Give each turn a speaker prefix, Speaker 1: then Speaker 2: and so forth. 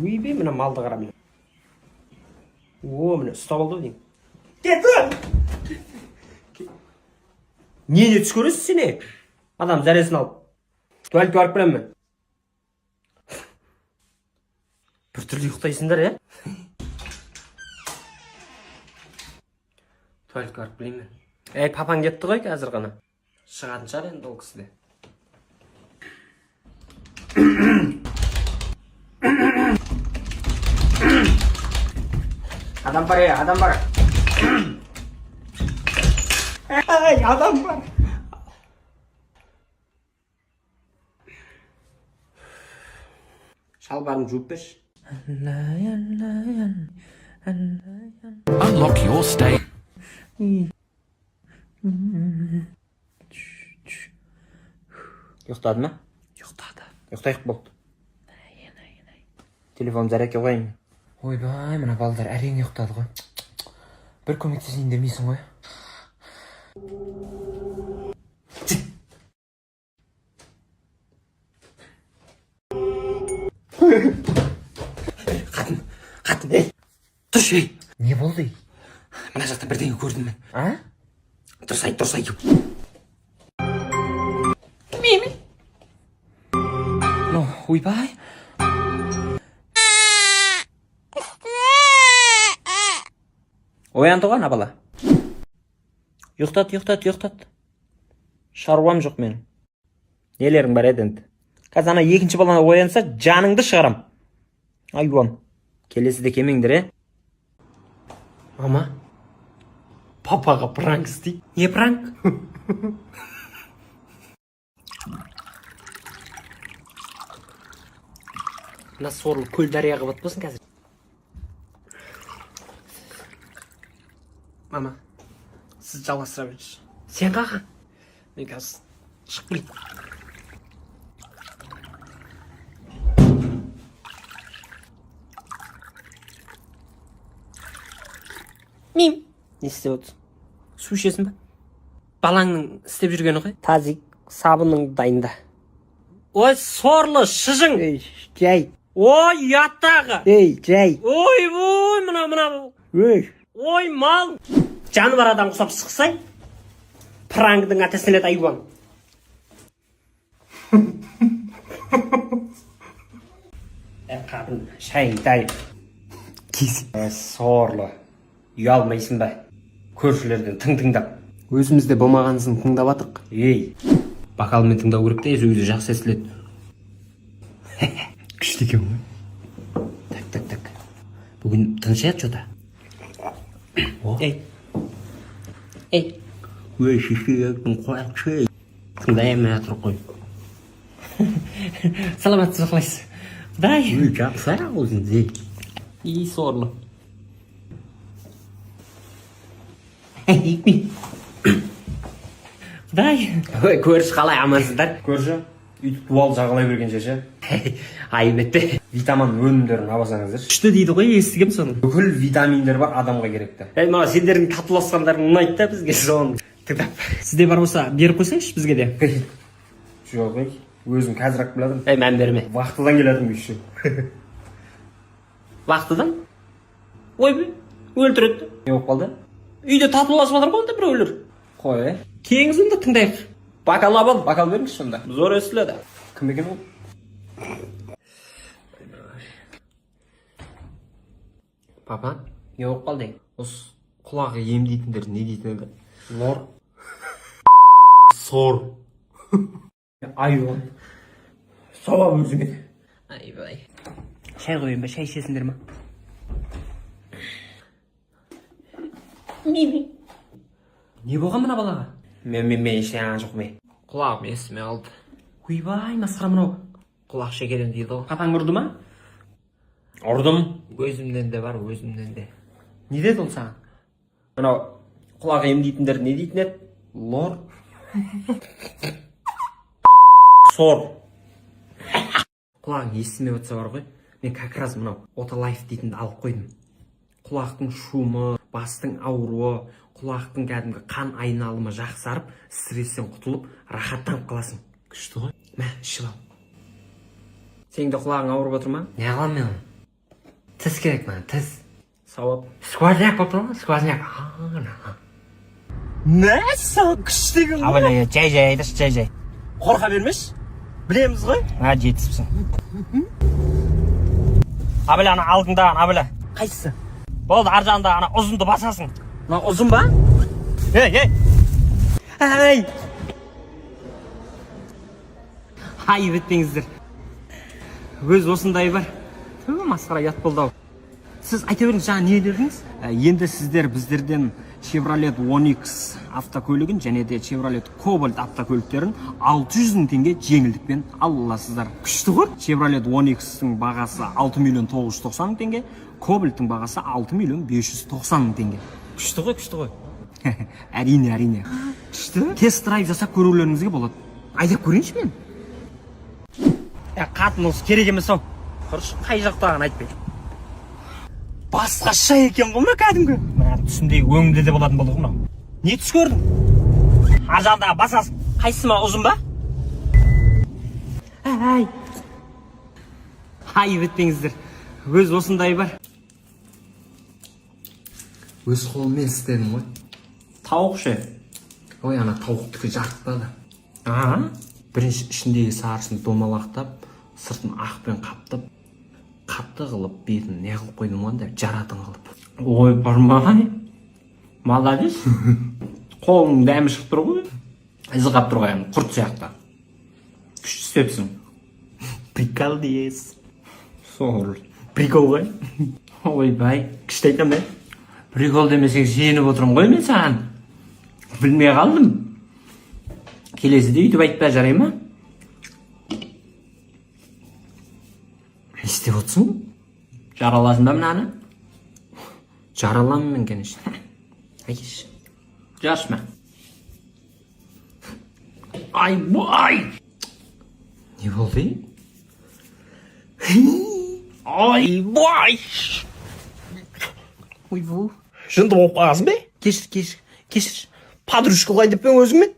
Speaker 1: Үйбе, мына малды қара міне. О, міне ұстап алды дейін. Кет! Нені түс көресіз сені? Адам зәресін алып. Туалетке барып білем мен. Бір түрлі ұйықтайсыңдар, е? Туалетке барып білейін мен. Ей, папаң кетті ғой қазір ғана. Шығатын шығар енді ол кісіде. Adam var ya, adam var. Hey, adam var. Şalvarını juvib berish.
Speaker 2: Unlock your state.
Speaker 1: Uxtadimi?
Speaker 2: Uxtadi.
Speaker 1: Uxtayib bo'ldi. Telefon zarakka qo'ying.
Speaker 3: Ойбай, мына балдар әрең ұйықтады ғой. Бір көмектесейін демейсің ғой.
Speaker 1: Қатын, ей! Тұршы, ей!
Speaker 3: Не болды?
Speaker 1: Мына жақта бірдеңе көрдім мен.
Speaker 3: А?
Speaker 1: Дұрыс айт.
Speaker 3: Мими. Ну, ойбай.
Speaker 1: Оянды ғой ана бала. Ұйықтат. Шаруам жоқ менің. Нелерің бар еді енді. Қазір ана екінші баланы оянса, жаныңды шығарам. Айуан. Келесіде кемеңдір, е? Мама, папаға пранк істейді. Не пранк? Мына сорлы көл дарияға батпасын қазір. Мама, сіз жалғастыра беріңізші. Сен қаға? Мен қазір шығып келейін. Мим. Не істеп отырсың? Су ішесің ба? Балаңның істеп жүргені ғой? Тазик, сабының дайында. Ой, сорлы, шыжың! Ей, жай. Ой, ұяттағы! Ей, жай. Ой, мына. Ой, мал! Жаны бар адам құсап шықсай, праңдың атасына еді айуан. Қатын, шай, дай. Сорлы. Ұялмайсың ба? Көршілерден тыңдап. Өзімізде болмағансын тыңдап атық. Ей, бақалмен тыңдау керек те, өзі жақсы естіледі. Күшті екен ғой. Так. Бүгін тыныш еді жота. Ей. Ой, шешегің қуақшы. Тыңдайын атыр қой. Саламатсыз қалайсыз? Құдай. Ой, жақсы өзіңіз. Ей, сорлы. Құдай. Ой, көрші қалай амансыздар? Көрші, үйтіп дуал жағалай берген шеше. Айбетте. Витамин өнімдерін абасаңыздар. Күшті дейді ғой, естігем соны. Бүкіл витаминдер бар адамға керекті. Мына сендердің татуласқандарың ұнайды да бізге соны. Тыңдап. Сізде бар болса, беріп қойсаңызшы бізге де. Жоқ, өзім қазір-ақ біледім. Мән берме. Вақтыдан келедім еще. Вақтыдан? Ойбай, өлтіреді. Не болып қалды? Үйде татуласып жатыр ғой біреулер. Қой, кеңіз онда тыңдайық. Бакал беріңізші сонда. Зор естіледі. Кім екен ол? Папа, не болып қалды? Осы құлағы емдейтіндер не дейтін еді? Лор. Сор. Айуан. Сауап өзіңе. Айбай. Шай қойын ба, шай ішесіңдер ма? Мими. Не болған мына балаға? Мен ештеңе жоқ ме. Құлағым естімей алды. Ойбай, масқара мынау. Құлақ шекеден дейді ғой. Папаң ұрды ма? Ұрдым. Өзімден де бар, өзімден де. Не деді ол саған? Мынау құлақ емдейтіндер не дейтін еді? Лор. Сор. Құлағың естімей отырса бар ғой. Мен как раз мынау Оталайф дейтінді алып қойдым. Құлақтың шумы, бастың ауруы, құлақтың кәдімгі қан айналымы жақсарып, стресстен құтылып, рахаттанып қаласың. Күшті ғой. Мә, ішіп ал. Сенің де құлағың ауырып отыр ма?
Speaker 3: Не қыламын мен оны? Тіс керек маған, тіс.
Speaker 1: Сауап.
Speaker 3: Сквозняк болып тұр ма? Сквозняк.
Speaker 1: Мәссаған күштегі ғой.
Speaker 3: Абыла, жай айдашы, жай.
Speaker 1: Қорқа бермеш. Білеміз ғой.
Speaker 3: Жетіспісің. Абыла, ана алдыңдаған, абыла.
Speaker 1: Қайсысы?
Speaker 3: Болды, ар жағында ана ұзынды басасың.
Speaker 1: Мына ұзын ба?
Speaker 3: Ей!
Speaker 1: Ай! Ай, беттеңіздер. Өз осындай бар. Масқара ят болды ау. Сіз айта беріңіз, жаңа не дедіңіз? Енді сіздер біздерден Chevrolet Onix автокөлігін және де Chevrolet Cobalt автокөліктерін 600 теңге жеңілдікпен ала аласыздар. Күшті ғой? Chevrolet Onix-тің бағасы 6.990.000 теңге, Cobalt-тың бағасы 6.590.000 теңге. Күшті ғой? Әрине. Күшті? Тест-драйв жасап көрулеріңізге болады. Айдап көрейінші мен?
Speaker 3: Қатын осы керек емес ау. Құрыш, қай жақтағын айтпай.
Speaker 1: Басқаша екен бұл ма кәдімгі?
Speaker 3: Түсімдегі өңімде де болатын болды ғой.
Speaker 1: Не түс көрдің?
Speaker 3: Ар жағындағы басасың. Қайсысы ма, ұзын ба?
Speaker 1: Ай, беттеңіздер. Өз осындай бар. Өз қолыммен істедім ғой.
Speaker 3: Тауық ше.
Speaker 1: Ой, ана тауықтікі жарытпады. Бірінші ішіндегі сарысын домалақтап, сыртын ақпен қаптап, қатты қылып, бетін не қылып қойдым онда, жаратын қылып.
Speaker 3: Ой, бармай. Молодец.
Speaker 1: Қолың дәмі шығып тұр ғой.
Speaker 3: Ізі қап тұр ғой, құрт сияқты.
Speaker 1: Күшті істепсің.
Speaker 3: Прикол дейсіз.
Speaker 1: Сол. Прикол ғой.
Speaker 3: Ой, бай.
Speaker 1: Күшті айтам ба?
Speaker 3: Прикол демесең сеніп отырмын ғой мен саған.
Speaker 1: Білмей қалдым. Келесіде үйтіп айтпа, жарай ма?
Speaker 3: Не істеп отырсың?
Speaker 1: Жараласың ба мынаны?
Speaker 3: Жараламын мен, конечно.
Speaker 1: Айш. Жаршма. Ай,
Speaker 3: Не болды?
Speaker 1: Ай, бай.
Speaker 3: Ой, бұл.
Speaker 1: Жынды болып қаласың бе?
Speaker 3: Кешір.
Speaker 1: Подружка ғой деп пен өзіңмен?